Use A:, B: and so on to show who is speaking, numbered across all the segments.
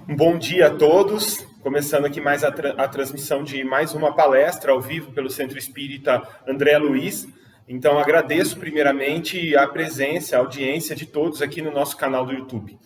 A: Um bom dia a todos, começando aqui mais a transmissão de mais uma palestra ao vivo pelo Centro Espírita André Luiz. Então, agradeço primeiramente a presença, a audiência de todos aqui no nosso canal do YouTube.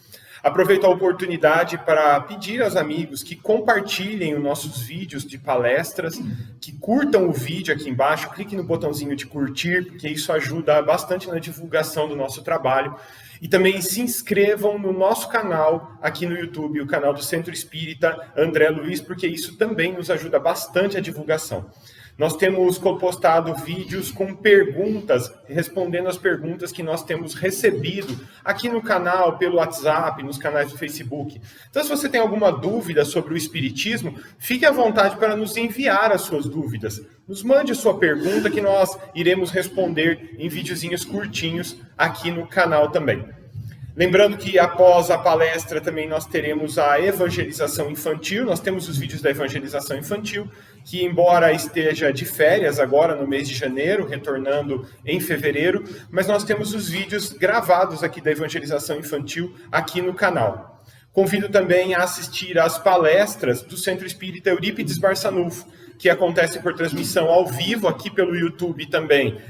A: Aproveito a oportunidade para pedir aos amigos que compartilhem os nossos vídeos de palestras, que curtam o vídeo aqui embaixo, clique no botãozinho de curtir, porque isso ajuda bastante na divulgação do nosso trabalho. E também se inscrevam no nosso canal aqui no YouTube, o canal do Centro Espírita André Luiz, porque isso também nos ajuda bastante a divulgação. Nós temos postado vídeos com perguntas, respondendo as perguntas que nós temos recebido aqui no canal, pelo WhatsApp, nos canais do Facebook. Então, se você tem alguma dúvida sobre o Espiritismo, fique à vontade para nos enviar as suas dúvidas. Nos mande a sua pergunta que nós iremos responder em videozinhos curtinhos aqui no canal também. Lembrando que após a palestra também nós teremos a evangelização infantil, nós temos os vídeos da evangelização infantil, que embora esteja de férias agora no mês de janeiro, retornando em fevereiro, mas nós temos os vídeos gravados aqui da evangelização infantil aqui no canal. Convido também a assistir às palestras do Centro Espírita Eurípides Barçanufo, que acontecem por transmissão ao vivo aqui pelo YouTube também,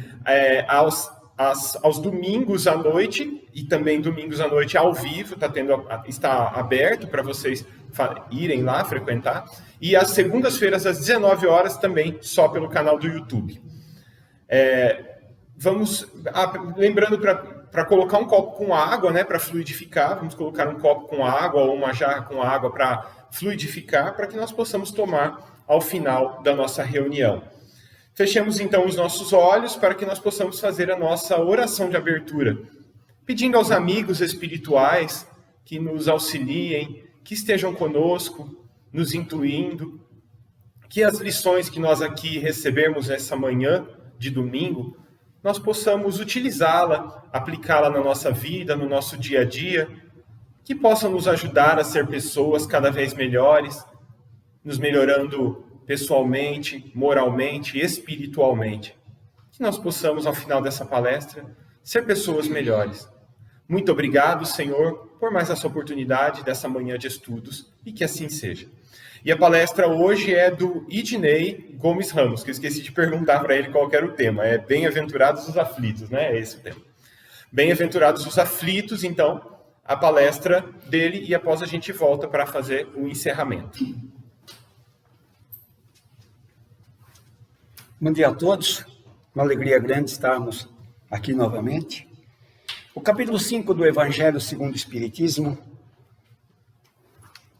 A: aos domingos à noite, e também domingos à noite ao vivo, está aberto para vocês irem lá frequentar, e às segundas-feiras às 19 horas também, só pelo canal do YouTube. Lembrando para colocar um copo com água, né, para fluidificar, vamos colocar um copo com água ou uma jarra com água para fluidificar, para que nós possamos tomar ao final da nossa reunião. Fechemos então os nossos olhos para que nós possamos fazer a nossa oração de abertura, pedindo aos amigos espirituais que nos auxiliem, que estejam conosco, nos intuindo, que as lições que nós aqui recebemos essa manhã de domingo, nós possamos utilizá-la, aplicá-la na nossa vida, no nosso dia a dia, que possam nos ajudar a ser pessoas cada vez melhores, nos melhorando pessoalmente, moralmente, espiritualmente. Que nós possamos, ao final dessa palestra, ser pessoas melhores. Muito obrigado, Senhor, por mais essa oportunidade dessa manhã de estudos, e que assim seja. E a palestra hoje é do Idnei Gomes Ramos, que eu esqueci de perguntar para ele qual era o tema. É Bem-aventurados os aflitos, né? É esse o tema. Bem-aventurados os aflitos, então, a palestra dele, e após a gente volta para fazer o encerramento.
B: Bom dia a todos, uma alegria grande estarmos aqui novamente. O capítulo 5 do Evangelho segundo o Espiritismo,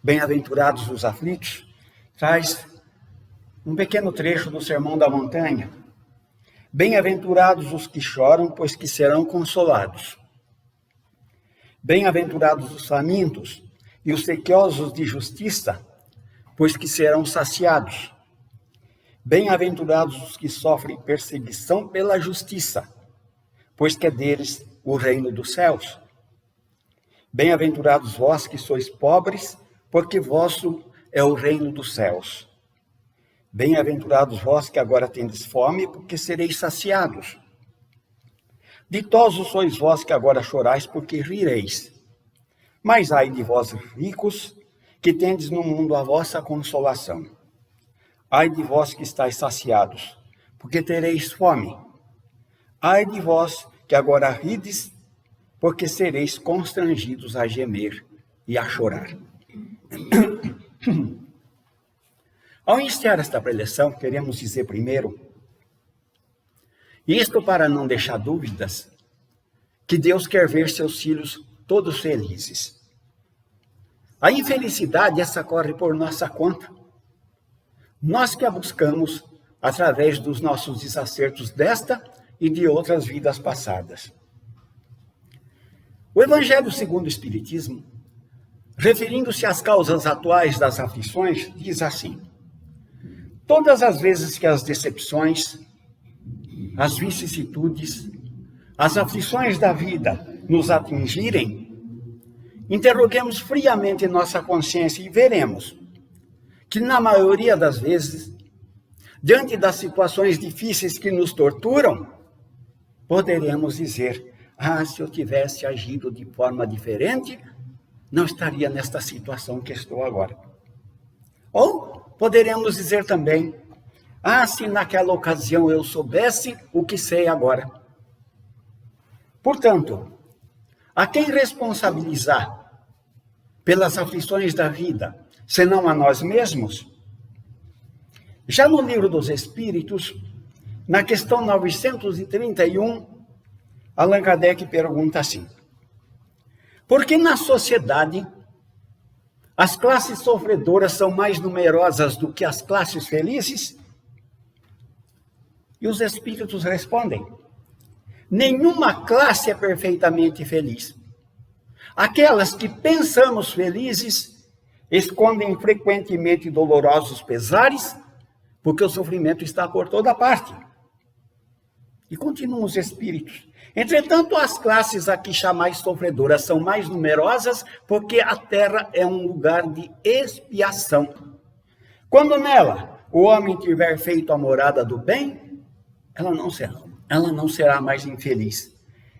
B: Bem-aventurados os aflitos, traz um pequeno trecho do Sermão da Montanha. Bem-aventurados os que choram, pois que serão consolados. Bem-aventurados os famintos e os sequiosos de justiça, pois que serão saciados. Bem-aventurados os que sofrem perseguição pela justiça, pois que é deles o reino dos céus. Bem-aventurados vós que sois pobres, porque vosso é o reino dos céus. Bem-aventurados vós que agora tendes fome, porque sereis saciados. Ditosos sois vós que agora chorais, porque rireis. Mas ai de vós ricos, que tendes no mundo a vossa consolação. Ai de vós que estáis saciados, porque tereis fome. Ai de vós que agora rides, porque sereis constrangidos a gemer e a chorar. Ao iniciar esta preleção, queremos dizer primeiro, isto para não deixar dúvidas, que Deus quer ver seus filhos todos felizes. A infelicidade, essa corre por nossa conta. Nós que a buscamos através dos nossos desacertos desta e de outras vidas passadas. O Evangelho segundo o Espiritismo, referindo-se às causas atuais das aflições, diz assim: todas as vezes que as decepções, as vicissitudes, as aflições da vida nos atingirem, interroguemos friamente nossa consciência e veremos que, na maioria das vezes, diante das situações difíceis que nos torturam, poderemos dizer: se eu tivesse agido de forma diferente, não estaria nesta situação que estou agora. Ou poderemos dizer também, se naquela ocasião eu soubesse o que sei agora. Portanto, a quem responsabilizar pelas aflições da vida, senão a nós mesmos? Já no Livro dos Espíritos, na questão 931, Allan Kardec pergunta assim: por que na sociedade as classes sofredoras são mais numerosas do que as classes felizes? E os espíritos respondem: nenhuma classe é perfeitamente feliz. Aquelas que pensamos felizes escondem frequentemente dolorosos pesares, porque o sofrimento está por toda parte. E continuam os espíritos: entretanto, as classes aqui chamais sofredoras são mais numerosas, porque a terra é um lugar de expiação. Quando nela o homem tiver feito a morada do bem, ela não será mais infeliz.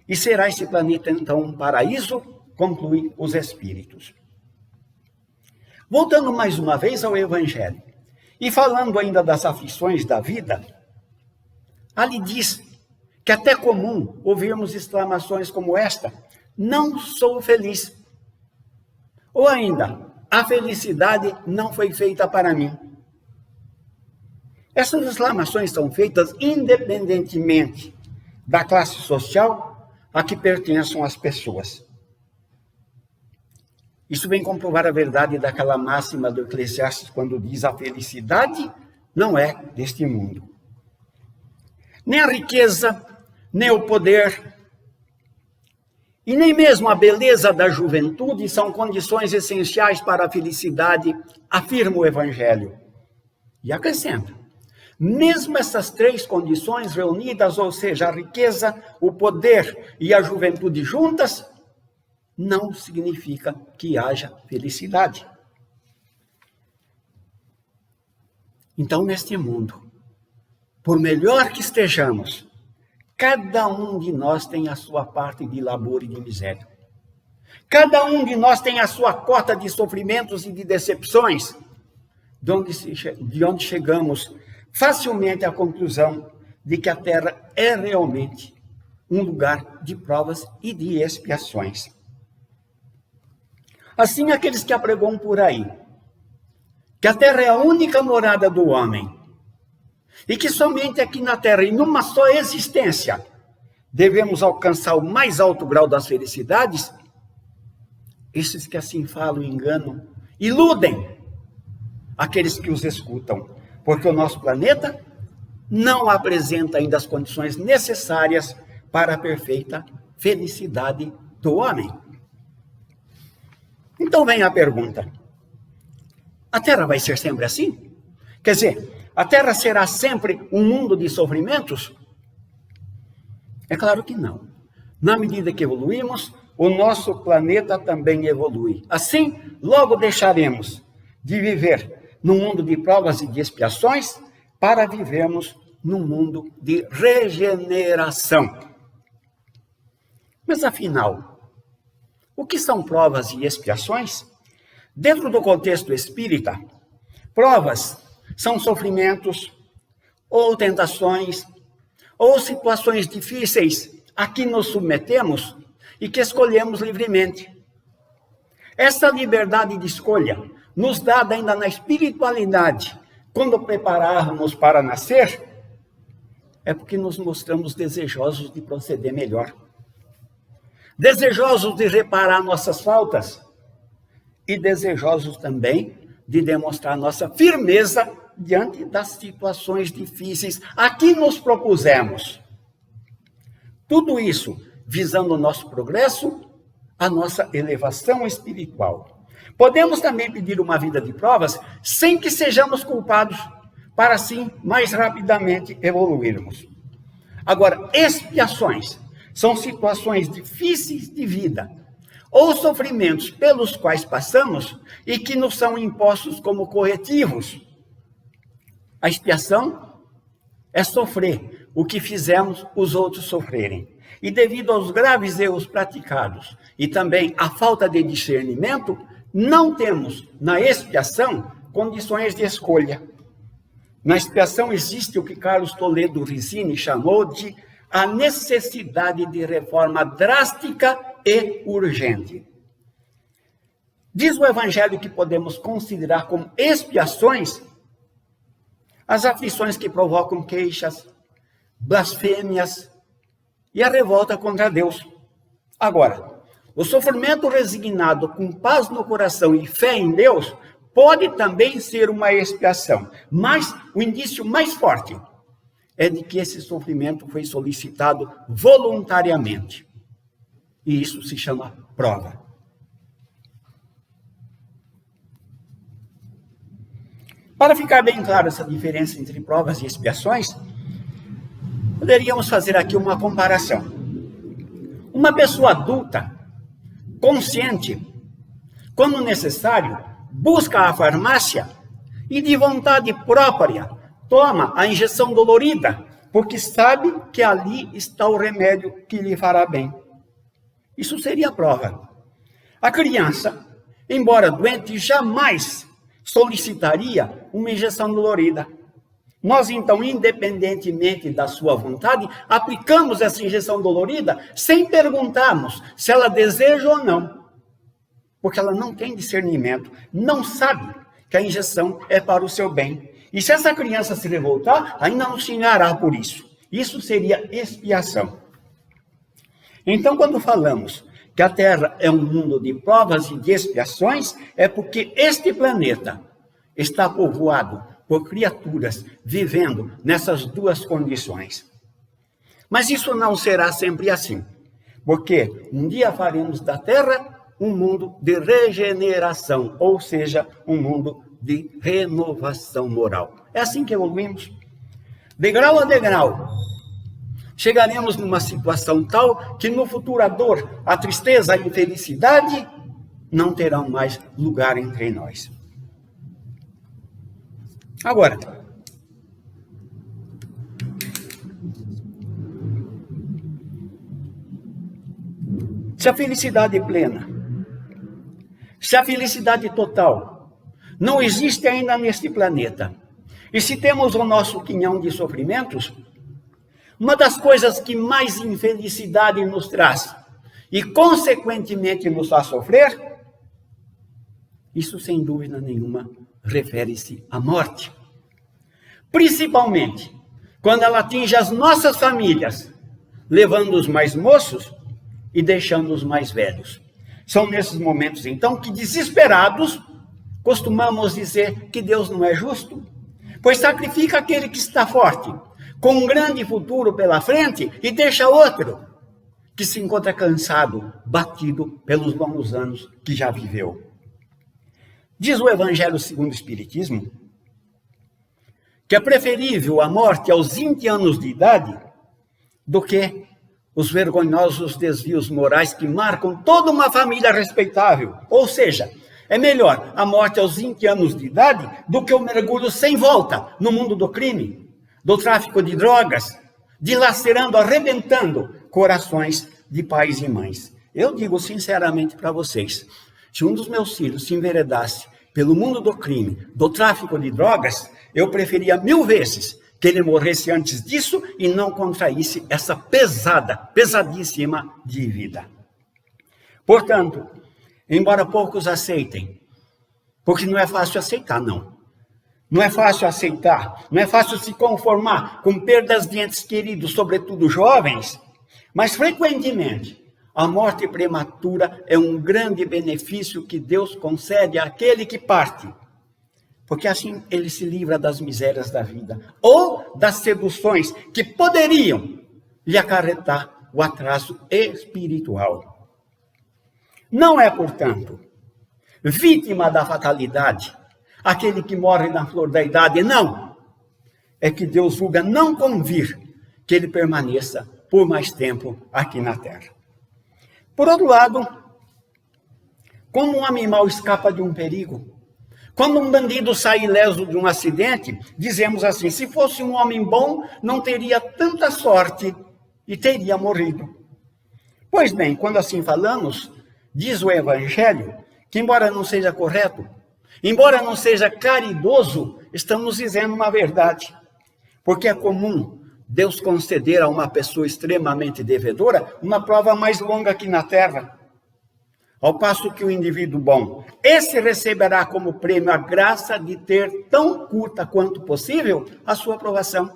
B: E será esse planeta, então, um paraíso, concluem os espíritos. Voltando mais uma vez ao Evangelho, e falando ainda das aflições da vida, ali diz que até é comum ouvirmos exclamações como esta: não sou feliz. Ou ainda, a felicidade não foi feita para mim. Essas exclamações são feitas independentemente da classe social a que pertençam as pessoas. Isso vem comprovar a verdade daquela máxima do Eclesiastes, quando diz: a felicidade não é deste mundo. Nem a riqueza, nem o poder, e nem mesmo a beleza da juventude são condições essenciais para a felicidade, afirma o Evangelho. E acrescenta: mesmo essas três condições reunidas, ou seja, a riqueza, o poder e a juventude juntas, não significa que haja felicidade. Então, neste mundo, por melhor que estejamos, cada um de nós tem a sua parte de labor e de miséria. Cada um de nós tem a sua cota de sofrimentos e de decepções, de onde chegamos facilmente à conclusão de que a Terra é realmente um lugar de provas e de expiações. Assim, aqueles que apregoam por aí que a Terra é a única morada do homem e que somente aqui na Terra, em uma só existência, devemos alcançar o mais alto grau das felicidades, esses que assim falam enganam, iludem aqueles que os escutam, porque o nosso planeta não apresenta ainda as condições necessárias para a perfeita felicidade do homem. Então vem a pergunta: a Terra vai ser sempre assim? Quer dizer, a Terra será sempre um mundo de sofrimentos? É claro que não. Na medida que evoluímos, o nosso planeta também evolui. Assim, logo deixaremos de viver num mundo de provas e de expiações para vivermos num mundo de regeneração. Mas afinal, o que são provas e expiações? Dentro do contexto espírita, provas são sofrimentos, ou tentações, ou situações difíceis a que nos submetemos e que escolhemos livremente. Essa liberdade de escolha, nos dada ainda na espiritualidade, quando prepararmos para nascer, é porque nos mostramos desejosos de proceder melhor. Desejosos de reparar nossas faltas e desejosos também de demonstrar nossa firmeza diante das situações difíceis a que nos propusemos. Tudo isso visando o nosso progresso, a nossa elevação espiritual. Podemos também pedir uma vida de provas sem que sejamos culpados, para assim mais rapidamente evoluirmos. Agora, expiações são situações difíceis de vida, ou sofrimentos pelos quais passamos e que nos são impostos como corretivos. A expiação é sofrer o que fizemos os outros sofrerem. E devido aos graves erros praticados e também à falta de discernimento, não temos na expiação condições de escolha. Na expiação existe o que Carlos Toledo Rizzini chamou de a necessidade de reforma drástica e urgente. Diz o Evangelho que podemos considerar como expiações as aflições que provocam queixas, blasfêmias e a revolta contra Deus. Agora, o sofrimento resignado com paz no coração e fé em Deus pode também ser uma expiação, mas o indício mais forte é de que esse sofrimento foi solicitado voluntariamente. E isso se chama prova. Para ficar bem clara essa diferença entre provas e expiações, poderíamos fazer aqui uma comparação. Uma pessoa adulta, consciente, quando necessário, busca a farmácia e de vontade própria toma a injeção dolorida, porque sabe que ali está o remédio que lhe fará bem. Isso seria a prova. A criança, embora doente, jamais solicitaria uma injeção dolorida. Nós, então, independentemente da sua vontade, aplicamos essa injeção dolorida sem perguntarmos se ela deseja ou não. Porque ela não tem discernimento, não sabe que a injeção é para o seu bem. E se essa criança se revoltar, ainda não se enganará por isso. Isso seria expiação. Então, quando falamos que a Terra é um mundo de provas e de expiações, é porque este planeta está povoado por criaturas vivendo nessas duas condições. Mas isso não será sempre assim, porque um dia faremos da Terra um mundo de regeneração, ou seja, um mundo de renovação moral. É assim que evoluímos. Degrau a degrau, chegaremos numa situação tal que no futuro a dor, a tristeza, a infelicidade não terão mais lugar entre nós. Agora, se a felicidade plena, se a felicidade total não existe ainda neste planeta, e se temos o nosso quinhão de sofrimentos, uma das coisas que mais infelicidade nos traz e, consequentemente, nos faz sofrer, isso, sem dúvida nenhuma, refere-se à morte. Principalmente quando ela atinge as nossas famílias, levando os mais moços e deixando os mais velhos. São nesses momentos, então, que desesperados costumamos dizer que Deus não é justo, pois sacrifica aquele que está forte, com um grande futuro pela frente, e deixa outro que se encontra cansado, batido pelos longos anos que já viveu. Diz o Evangelho segundo o Espiritismo que é preferível a morte aos 20 anos de idade do que os vergonhosos desvios morais que marcam toda uma família respeitável. Ou seja, é melhor a morte aos 20 anos de idade do que o mergulho sem volta no mundo do crime, do tráfico de drogas, dilacerando, arrebentando corações de pais e mães. Eu digo sinceramente para vocês, se um dos meus filhos se enveredasse pelo mundo do crime, do tráfico de drogas, eu preferia 1000 vezes que ele morresse antes disso e não contraísse essa pesadíssima dívida. Portanto, embora poucos aceitem, porque não é fácil aceitar, não. Não é fácil aceitar, não é fácil se conformar com perdas de entes queridos, sobretudo jovens, mas frequentemente a morte prematura é um grande benefício que Deus concede àquele que parte, porque assim ele se livra das misérias da vida, ou das seduções que poderiam lhe acarretar o atraso espiritual. Não é, portanto, vítima da fatalidade aquele que morre na flor da idade, não. É que Deus julga não convir que ele permaneça por mais tempo aqui na terra. Por outro lado, quando um animal escapa de um perigo, quando um bandido sai ileso de um acidente, dizemos assim, se fosse um homem bom, não teria tanta sorte e teria morrido. Pois bem, quando assim falamos, diz o Evangelho, que embora não seja correto, embora não seja caridoso, estamos dizendo uma verdade. Porque é comum Deus conceder a uma pessoa extremamente devedora uma prova mais longa aqui na terra. Ao passo que o indivíduo bom, esse receberá como prêmio a graça de ter tão curta quanto possível a sua aprovação.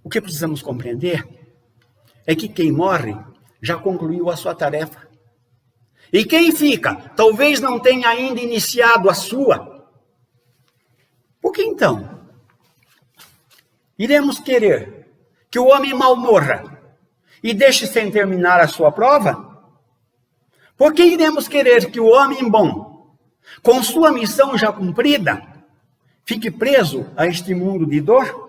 B: O que precisamos compreender é que quem morre já concluiu a sua tarefa. E quem fica, talvez não tenha ainda iniciado a sua. Por que então iremos querer que o homem mau morra e deixe sem terminar a sua prova? Por que iremos querer que o homem bom, com sua missão já cumprida, fique preso a este mundo de dor?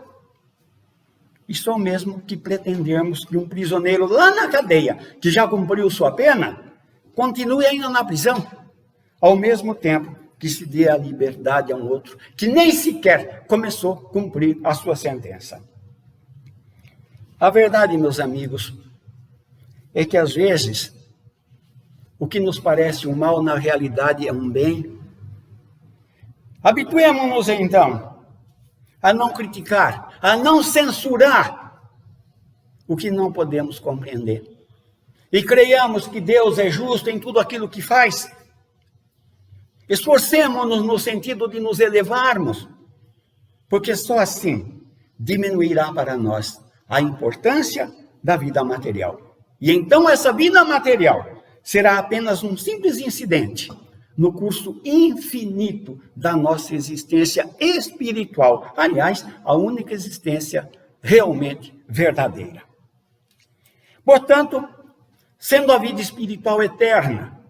B: Isso é o mesmo que pretendermos que um prisioneiro lá na cadeia, que já cumpriu sua pena, continue ainda na prisão, ao mesmo tempo que se dê a liberdade a um outro, que nem sequer começou a cumprir a sua sentença. A verdade, meus amigos, é que às vezes, o que nos parece um mal, na realidade é um bem. Habituemo-nos então a não criticar, a não censurar o que não podemos compreender. E creiamos que Deus é justo em tudo aquilo que faz. Esforcemo-nos no sentido de nos elevarmos, porque só assim diminuirá para nós a importância da vida material. E então essa vida material será apenas um simples incidente no curso infinito da nossa existência espiritual. Aliás, a única existência realmente verdadeira. Portanto, sendo a vida espiritual eterna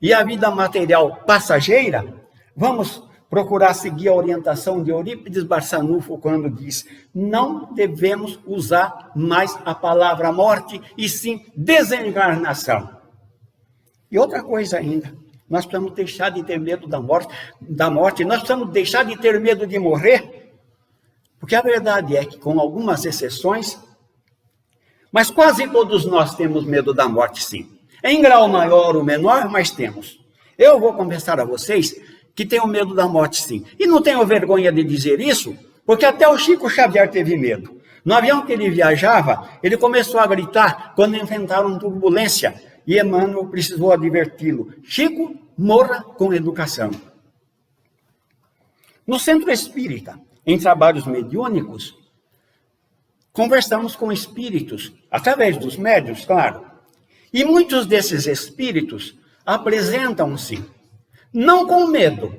B: e a vida material passageira, vamos procurar seguir a orientação de Eurípides Barçanufo quando diz: não devemos usar mais a palavra morte, e sim desencarnação. E outra coisa ainda, nós precisamos deixar de ter medo da morte, nós precisamos deixar de ter medo de morrer, porque a verdade é que, com algumas exceções, mas quase todos nós temos medo da morte, sim. Em grau maior ou menor, mas temos. Eu vou confessar a vocês que tenho medo da morte, sim. E não tenho vergonha de dizer isso, porque até o Chico Xavier teve medo. No avião que ele viajava, ele começou a gritar quando enfrentaram turbulência. E Emmanuel precisou adverti-lo: Chico, morra com educação. No Centro Espírita, em trabalhos mediúnicos, conversamos com espíritos, através dos médiuns, claro. E muitos desses espíritos apresentam-se, não com medo,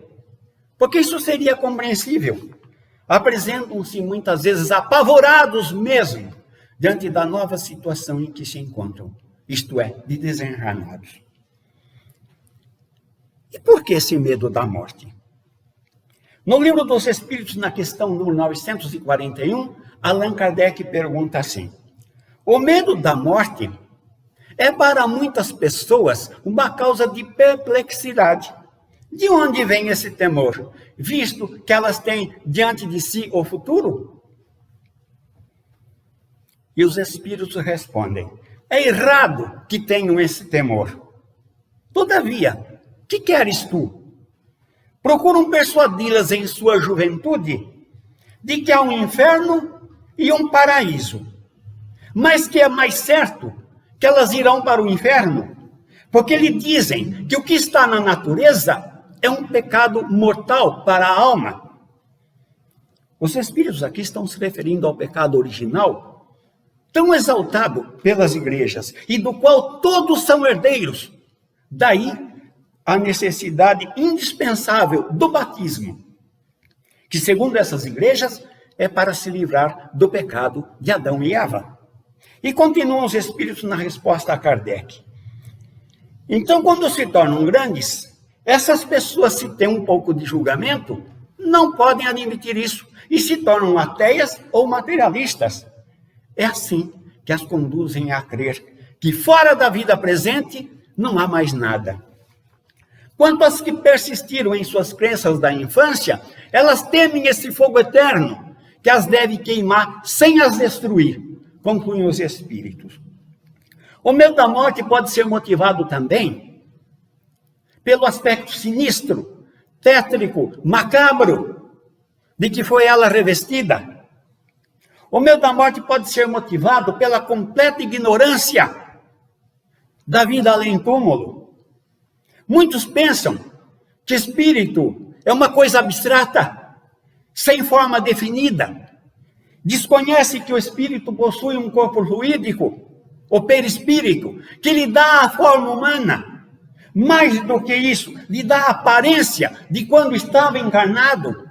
B: porque isso seria compreensível, apresentam-se muitas vezes apavorados mesmo, diante da nova situação em que se encontram, isto é, de desencarnados. E por que esse medo da morte? No Livro dos Espíritos, na questão número 941, Allan Kardec pergunta assim: o medo da morte é para muitas pessoas uma causa de perplexidade. De onde vem esse temor, visto que elas têm diante de si o futuro? E os espíritos respondem: é errado que tenham esse temor. Todavia, que queres tu? Procuram persuadi-las em sua juventude de que há um inferno e um paraíso, mas que é mais certo que elas irão para o inferno, porque lhe dizem que o que está na natureza é um pecado mortal para a alma. Os espíritos aqui estão se referindo ao pecado original, tão exaltado pelas igrejas, e do qual todos são herdeiros. Daí a necessidade indispensável do batismo, que segundo essas igrejas é para se livrar do pecado de Adão e Eva. E continuam os espíritos na resposta a Kardec. Então, quando se tornam grandes, essas pessoas, se têm um pouco de julgamento, não podem admitir isso e se tornam ateias ou materialistas. É assim que as conduzem a crer que fora da vida presente não há mais nada. Quanto às que persistiram em suas crenças da infância, elas temem esse fogo eterno, que as deve queimar sem as destruir, concluem os espíritos. O medo da morte pode ser motivado também pelo aspecto sinistro, tétrico, macabro, de que foi ela revestida. O medo da morte pode ser motivado pela completa ignorância da vida além túmulo. Muitos pensam que espírito é uma coisa abstrata, sem forma definida. Desconhece que o espírito possui um corpo fluídico, o perispírito, que lhe dá a forma humana. Mais do que isso, lhe dá a aparência de quando estava encarnado.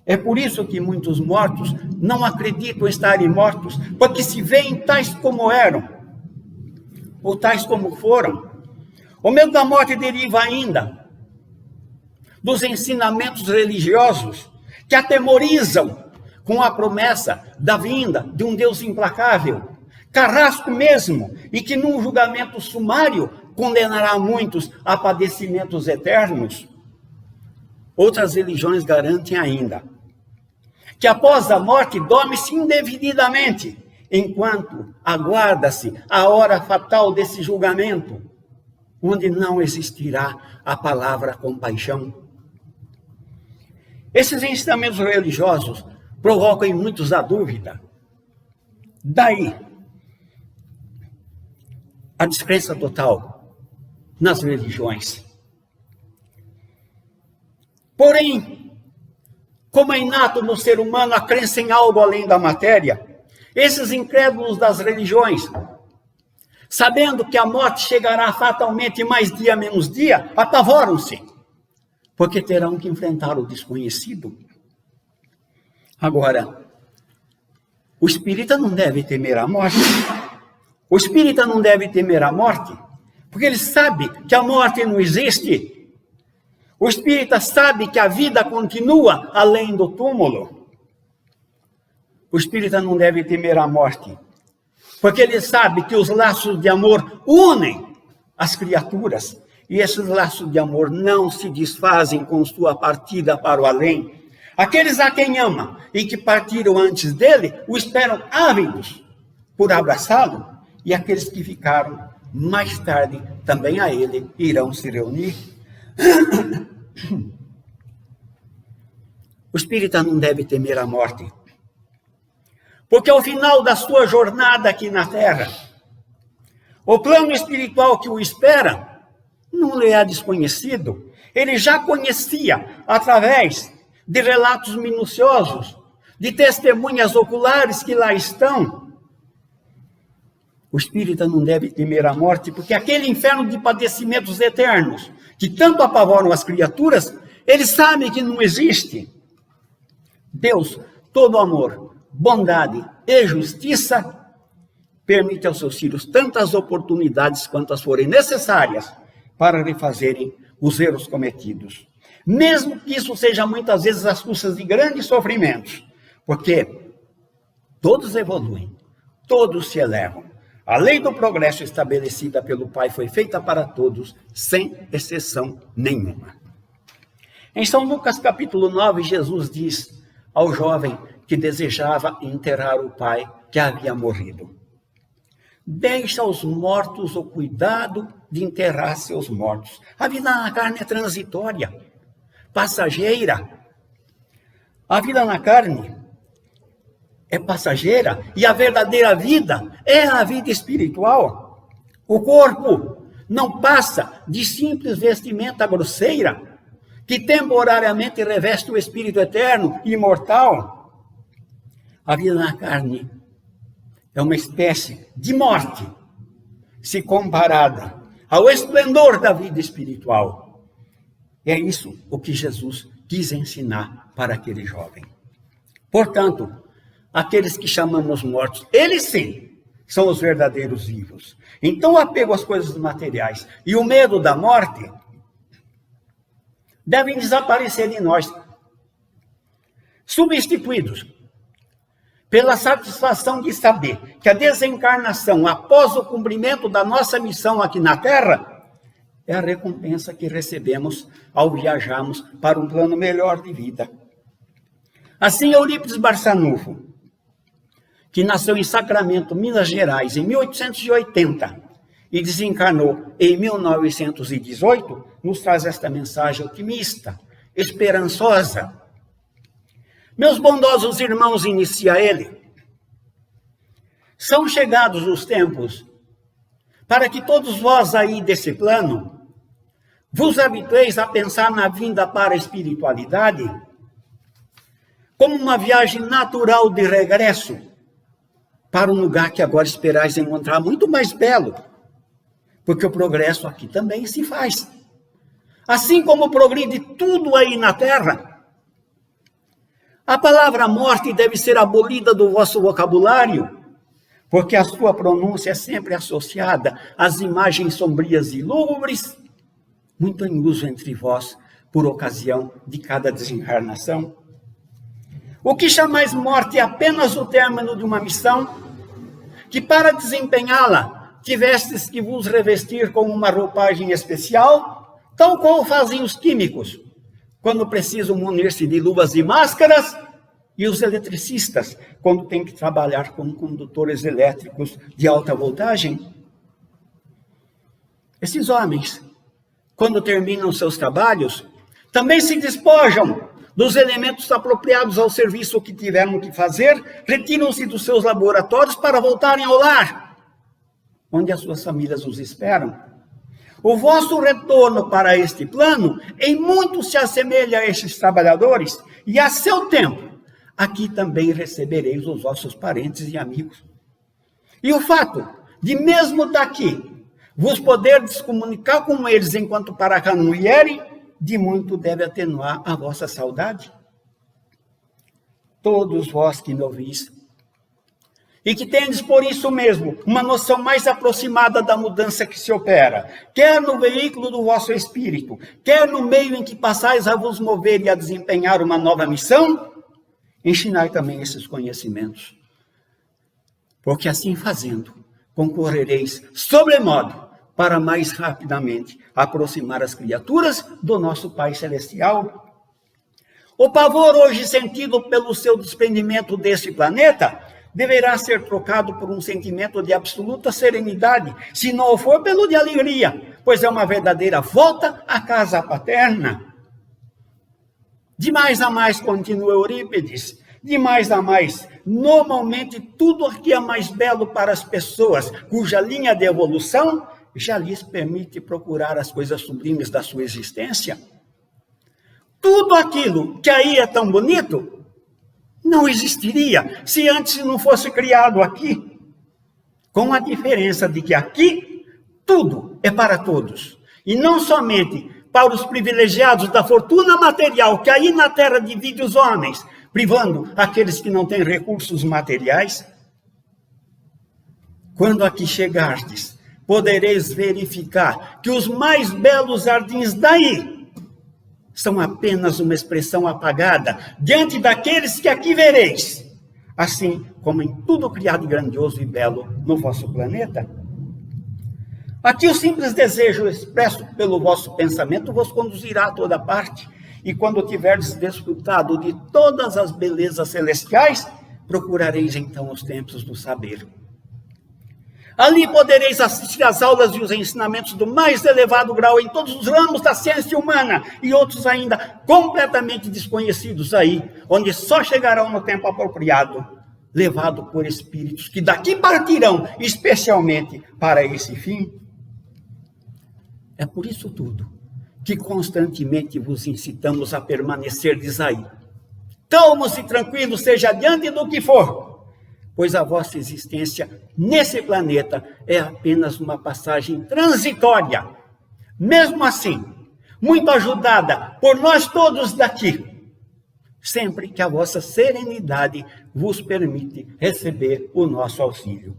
B: É por isso que muitos mortos não acreditam estarem mortos, porque se veem tais como eram, ou tais como foram. O medo da morte deriva ainda dos ensinamentos religiosos que atemorizam com a promessa da vinda de um Deus implacável, carrasco mesmo, e que num julgamento sumário condenará muitos a padecimentos eternos. Outras religiões garantem ainda que após a morte dorme-se indefinidamente, enquanto aguarda-se a hora fatal desse julgamento, onde não existirá a palavra compaixão. Esses ensinamentos religiosos provocam em muitos a dúvida. Daí a descrença total nas religiões. Porém, como é inato no ser humano a crença em algo além da matéria, esses incrédulos das religiões, sabendo que a morte chegará fatalmente mais dia menos dia, apavoram-se, porque terão que enfrentar o desconhecido. Agora, o espírita não deve temer a morte. O espírita não deve temer a morte, porque ele sabe que a morte não existe. O espírita sabe que a vida continua além do túmulo. O espírita não deve temer a morte, porque ele sabe que os laços de amor unem as criaturas, e esses laços de amor não se desfazem com sua partida para o além. Aqueles a quem ama e que partiram antes dele o esperam ávidos por abraçá-lo, e aqueles que ficaram mais tarde também a ele irão se reunir. O espírita não deve temer a morte, porque ao final da sua jornada aqui na Terra, o plano espiritual que o espera não lhe é desconhecido. Ele já conhecia através de relatos minuciosos, de testemunhas oculares que lá estão. O espírita não deve temer a morte, porque aquele inferno de padecimentos eternos, que tanto apavoram as criaturas, ele sabe que não existe. Deus, todo amor, bondade e justiça, permite aos seus filhos tantas oportunidades quantas forem necessárias para refazerem os erros cometidos. Mesmo que isso seja muitas vezes às custas de grandes sofrimentos, porque todos evoluem, todos se elevam. A lei do progresso estabelecida pelo Pai foi feita para todos, sem exceção nenhuma. Em São Lucas capítulo 9, Jesus diz ao jovem que desejava enterrar o pai que havia morrido: deixa aos mortos o cuidado de enterrar seus mortos. A vida na carne é transitória, passageira. A vida na carne é passageira, e a verdadeira vida é a vida espiritual. O corpo não passa de simples vestimenta grosseira, que temporariamente reveste o espírito eterno e imortal. A vida na carne é uma espécie de morte, se comparada ao esplendor da vida espiritual. É isso o que Jesus quis ensinar para aquele jovem. Portanto, aqueles que chamamos mortos, eles sim, são os verdadeiros vivos. Então o apego às coisas materiais e o medo da morte devem desaparecer de nós, substituídos pela satisfação de saber que a desencarnação, após o cumprimento da nossa missão aqui na Terra, é a recompensa que recebemos ao viajarmos para um plano melhor de vida. Assim, Eurípides Barçanufo, que nasceu em Sacramento, Minas Gerais, em 1880 e desencarnou em 1918, nos traz esta mensagem otimista, esperançosa. Meus bondosos irmãos, inicia ele, são chegados os tempos para que todos vós aí desse plano vos habitueis a pensar na vinda para a espiritualidade como uma viagem natural de regresso para um lugar que agora esperais encontrar muito mais belo, porque o progresso aqui também se faz. Assim como progride tudo aí na terra, a palavra morte deve ser abolida do vosso vocabulário, porque a sua pronúncia é sempre associada às imagens sombrias e lúgubres, muito em uso entre vós, por ocasião de cada desencarnação. O que chamais morte é apenas o término de uma missão, que para desempenhá-la, tivestes que vos revestir com uma roupagem especial, tal qual fazem os químicos, quando precisam munir-se de luvas e máscaras, e os eletricistas, quando têm que trabalhar com condutores elétricos de alta voltagem. Esses homens, quando terminam seus trabalhos, também se despojam dos elementos apropriados ao serviço que tiveram que fazer, retiram-se dos seus laboratórios para voltarem ao lar, onde as suas famílias os esperam. O vosso retorno para este plano, em muito se assemelha a estes trabalhadores, e a seu tempo, aqui também recebereis os vossos parentes e amigos. E o fato de mesmo daqui, vos poderdes comunicar com eles enquanto para cá não vierem, de muito deve atenuar a vossa saudade. Todos vós que me ouvis, e que tendes por isso mesmo uma noção mais aproximada da mudança que se opera, quer no veículo do vosso espírito, quer no meio em que passais a vos mover e a desempenhar uma nova missão, ensinai também esses conhecimentos, porque assim fazendo, concorrereis sobremodo para mais rapidamente aproximar as criaturas do nosso Pai Celestial. O pavor hoje sentido pelo seu desprendimento deste planeta deverá ser trocado por um sentimento de absoluta serenidade, se não for pelo de alegria, pois é uma verdadeira volta à casa paterna. De mais a mais, continua Eurípides, de mais a mais, normalmente tudo o que é mais belo para as pessoas, cuja linha de evolução já lhes permite procurar as coisas sublimes da sua existência. Tudo aquilo que aí é tão bonito, não existiria se antes não fosse criado aqui. Com a diferença de que aqui, tudo é para todos. E não somente para os privilegiados da fortuna material, que aí na terra divide os homens, privando aqueles que não têm recursos materiais. Quando aqui chegardes, podereis verificar que os mais belos jardins daí são apenas uma expressão apagada diante daqueles que aqui vereis, assim como em tudo criado grandioso e belo no vosso planeta. Aqui o simples desejo expresso pelo vosso pensamento vos conduzirá a toda parte, e quando tiverdes desfrutado de todas as belezas celestiais, procurareis então os templos do saber. Ali podereis assistir às aulas e os ensinamentos do mais elevado grau em todos os ramos da ciência humana e outros ainda completamente desconhecidos aí, onde só chegarão no tempo apropriado, levado por espíritos que daqui partirão especialmente para esse fim. É por isso tudo que constantemente vos incitamos a permanecerdes aí. Calmos e tranquilos, seja diante do que for, pois a vossa existência nesse planeta é apenas uma passagem transitória. Mesmo assim, muito ajudada por nós todos daqui, sempre que a vossa serenidade vos permite receber o nosso auxílio.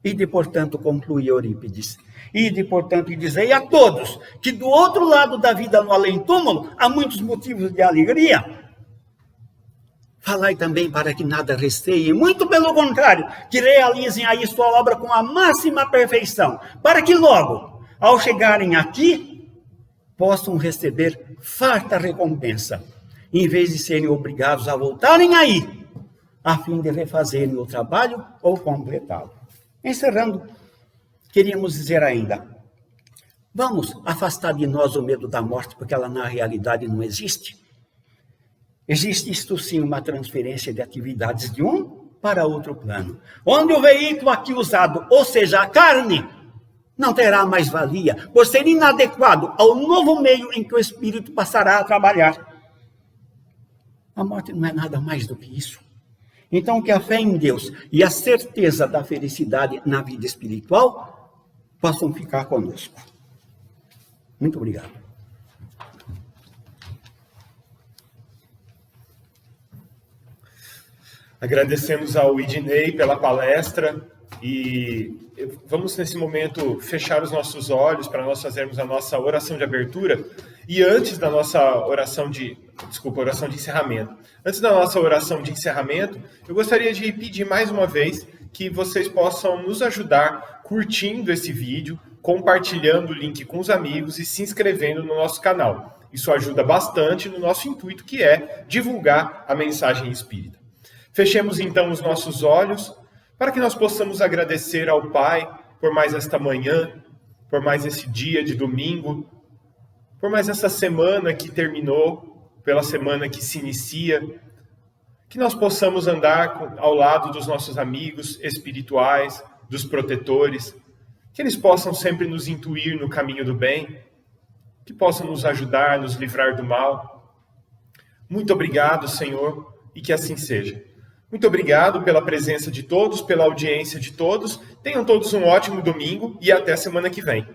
B: Ide, portanto, conclui Eurípides, ide, portanto, e dizei a todos que do outro lado da vida no além-túmulo há muitos motivos de alegria. Falai também para que nada receiem, muito pelo contrário, que realizem aí sua obra com a máxima perfeição, para que logo, ao chegarem aqui, possam receber farta recompensa, em vez de serem obrigados a voltarem aí, a fim de refazerem o trabalho ou completá-lo. Encerrando, queríamos dizer ainda, vamos afastar de nós o medo da morte, porque ela na realidade não existe. Existe, isto sim, uma transferência de atividades de um para outro plano, onde o veículo aqui usado, ou seja, a carne, não terá mais valia, por ser inadequado ao novo meio em que o espírito passará a trabalhar. A morte não é nada mais do que isso. Então, que a fé em Deus e a certeza da felicidade na vida espiritual possam ficar conosco. Muito obrigado.
A: Agradecemos ao Idnei pela palestra e vamos nesse momento fechar os nossos olhos para nós fazermos a nossa oração de abertura. E antes da nossa oração de encerramento. Antes da nossa oração de encerramento, eu gostaria de pedir mais uma vez que vocês possam nos ajudar curtindo esse vídeo, compartilhando o link com os amigos e se inscrevendo no nosso canal. Isso ajuda bastante no nosso intuito, que é divulgar a mensagem espírita. Fechemos então os nossos olhos para que nós possamos agradecer ao Pai por mais esta manhã, por mais esse dia de domingo, por mais essa semana que terminou, pela semana que se inicia, que nós possamos andar ao lado dos nossos amigos espirituais, dos protetores, que eles possam sempre nos intuir no caminho do bem, que possam nos ajudar, nos livrar do mal. Muito obrigado, Senhor, e que assim seja. Muito obrigado pela presença de todos, pela audiência de todos. Tenham todos um ótimo domingo e até semana que vem.